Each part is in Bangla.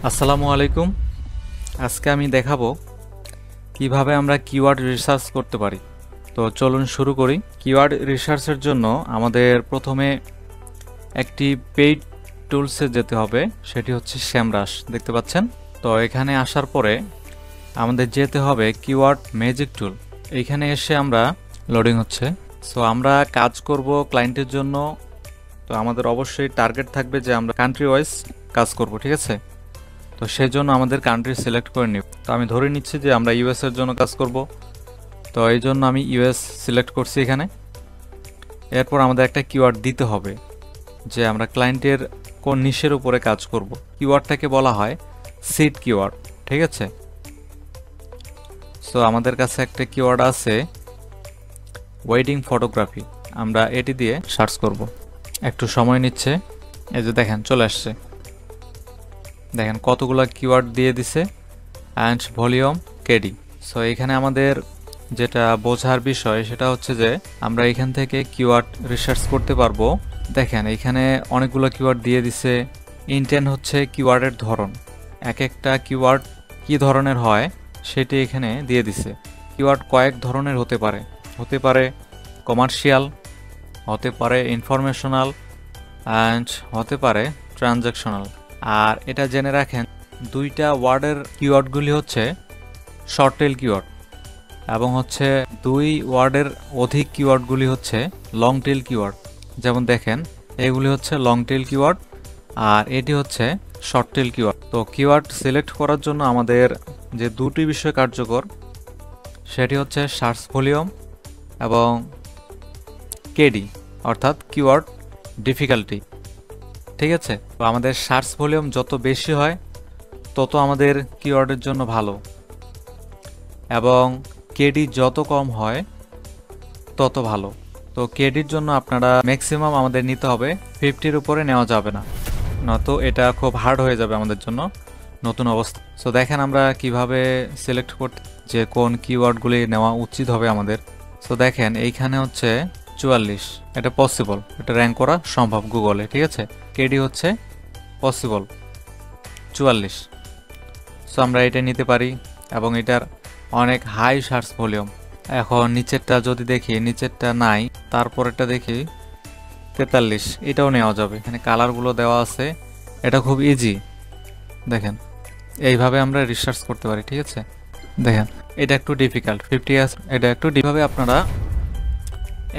আসসালামু আলাইকুম। আজকে আমি দেখাবো কিভাবে আমরা কিওয়ার্ড রিসার্চ করতে পারি। তো চলুন শুরু করি। কিওয়ার্ড রিসার্চের জন্য আমাদের প্রথমে একটি পেইড টুলসে যেতে হবে, সেটি হচ্ছে SEMrush। দেখতে পাচ্ছেন? তো এখানে আসার পরে আমাদের যেতে হবে কিওয়ার্ড ম্যাজিক টুল। এইখানে এসে আমরা লোডিং হচ্ছে। সো আমরা কাজ করব ক্লায়েন্টের জন্য। তো আমাদের অবশ্যই টার্গেট থাকবে যে আমরা কান্ট্রি ওয়াইজ কাজ করব, ঠিক আছে? তো সেজন্য আমাদের কান্ট্রি সিলেক্ট করে নিব। তো আমি ধরে নিচ্ছি যে আমরা ইউএস এর জন্য কাজ করব। তো এই জন্য আমি ইউএস সিলেক্ট করছি এখানে। এরপর আমাদের একটা কিওয়ার্ড দিতে হবে যে আমরা ক্লায়েন্টের কোন নিশের উপরে কাজ করব। কিওয়ার্ডটাকে বলা হয় সিড কিওয়ার্ড, ঠিক আছে? সো আমাদের কাছে একটা কিওয়ার্ড আছে ওয়েডিং ফটোগ্রাফি। আমরা এটি দিয়ে সার্চ করব। একটু সময় নিচ্ছে। এই যে দেখেন চলে আসছে। দেখেন কতগুলো কিওয়ার্ড দিয়ে দিছে অ্যান্ড ভলিউম কেডি। সো এখানে আমাদের যেটা বোঝার বিষয় সেটা হচ্ছে যে আমরা এখান থেকে কিওয়ার্ড রিসার্চ করতে পারবো। দেখেন এখানে অনেকগুলো কিওয়ার্ড দিয়ে দিছে। ইন্টেন্ট হচ্ছে কিওয়ার্ডের ধরন, এক একটা কিওয়ার্ড কি ধরনের হয় সেটি এখানে দিয়ে দিছে। কিওয়ার্ড কয়েক ধরনের হতে পারে কমার্শিয়াল, হতে পারে ইনফরমেশনাল অ্যান্ড হতে পারে ট্রানজ্যাকশনাল। আর এটা জেনে রাখেন দুইটা ওয়ার্ডের কিওয়ার্ডগুলি হচ্ছে শর্ট টেল কিওয়ার্ড এবং হচ্ছে দুই ওয়ার্ডের অধিক কিওয়ার্ডগুলি হচ্ছে লং টেল কিওয়ার্ড। যেমন দেখেন এগুলি হচ্ছে লং টেল কিওয়ার্ড আর এটি হচ্ছে শর্ট টেল কিওয়ার্ড। তো কিওয়ার্ড সিলেক্ট করার জন্য আমাদের যে দুটি বিষয় কার্যকর সেটি হচ্ছে সার্চ ভলিউম এবং কেডি অর্থাৎ কিওয়ার্ড ডিফিকাল্টি, ঠিক আছে? তো আমাদের সার্চ ভলিউম যত বেশি হয় তত আমাদের কিওয়ার্ডের জন্য ভালো এবং কেডি যত কম হয় তত ভালো। তো কেডির জন্য আপনারা ম্যাক্সিমাম আমাদের নিতে হবে 50-র উপরে নেওয়া যাবে না, নয়তো এটা খুব হার্ড হয়ে যাবে আমাদের জন্য নতুন অবস্থা। সো দেখেন আমরা কিভাবে সিলেক্ট করতে যে কোন কিওয়ার্ডগুলি নেওয়া উচিত হবে আমাদের। সো দেখেন এইখানে হচ্ছে 44, এটা পসিবল, এটা র্যাঙ্ক করা সম্ভব গুগলে, ঠিক আছে? কেডি হচ্ছে পসিবল 44। সো আমরা এটা নিতে পারি এবং এটার অনেক হাই সার্চ ভলিউম। এখন নিচেরটা যদি দেখি, নিচেরটা নাই, তারপরেরটা দেখি 43, এটাও নেওয়া যাবে। এখানে কালারগুলো দেওয়া আছে, এটা খুব ইজি। দেখেন এইভাবে আমরা রিসার্চ করতে পারি, ঠিক আছে? দেখেন এটা একটু ডিফিকাল্ট 50, এটা একটু ডিভাবে আপনারা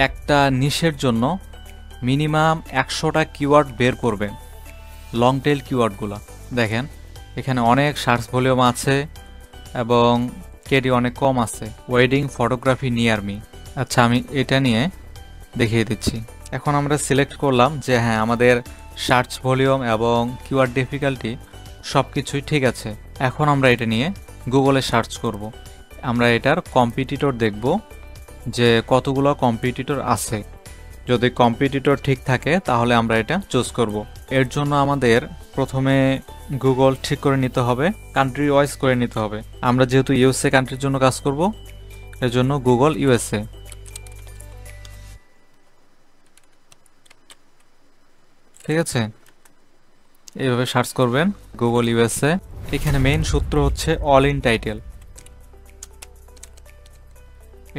একটা নিশের জন্য মিনিমাম 100টা কিওয়ার্ড বের করবেন, লং টেল কিওয়ার্ডগুলো। দেখেন এখানে অনেক সার্চ ভলিউম আছে এবং কেডি অনেক কম আছে। Wedding photography near me. আচ্ছা আমি এটা নিয়ে দেখিয়ে দিচ্ছি। এখন আমরা সিলেক্ট করলাম যে হ্যাঁ আমাদের সার্চ ভলিউম এবং কিওয়ার্ড ডিফিকাল্টি সব কিছুই ঠিক আছে। এখন আমরা এটা নিয়ে গুগলে সার্চ করব। আমরা এটার কম্পিটিটর দেখব যে কতগুলো কম্পিটিটর আছে। যদি কম্পিটিটর ঠিক থাকে তাহলে আমরা এটা চুজ করব। এর জন্য আমাদের প্রথমে গুগল ঠিক করে নিতে হবে, কান্ট্রি ওয়াইজ করে নিতে হবে। আমরা যেহেতু ইউএসএ কান্ট্রির জন্য কাজ করব এর জন্য গুগল ইউএসএ। ঠিক আছে, এইভাবে সার্চ করবেন গুগল ইউএসএ। এখানে মেইন সূত্র হচ্ছে অল ইন টাইটেল।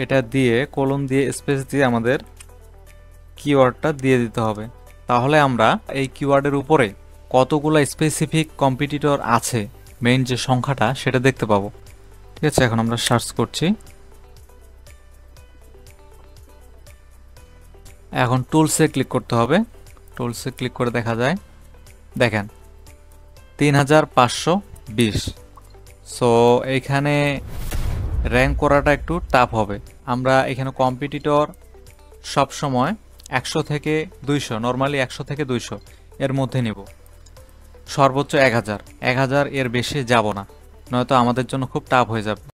এটা দিয়ে কোলন দিয়ে স্পেস দিয়ে আমাদের কিওয়ার্ডটা দিয়ে দিতে হবে। তাহলে আমরা এই কিওয়ার্ডের উপরে কতগুলো স্পেসিফিক কম্পিটিটর আছে, মেইন যে সংখ্যাটা সেটা দেখতে পাবো। ঠিক আছে, এখন আমরা সার্চ করছি। এখন টুলসে ক্লিক করতে হবে। টুলসে ক্লিক করে দেখা যায়, দেখেন 3520। সো এইখানে র্যাঙ্ক করাটা একটু টাফ হবে। আমরা এখানে কম্পিটিটর সবসময় 100 থেকে 200, নর্মালি 100 থেকে 200 এর মধ্যে নিব। সর্বোচ্চ 1000 এর বেশি যাব না, নয়তো আমাদের জন্য খুব টাফ হয়ে যাবে।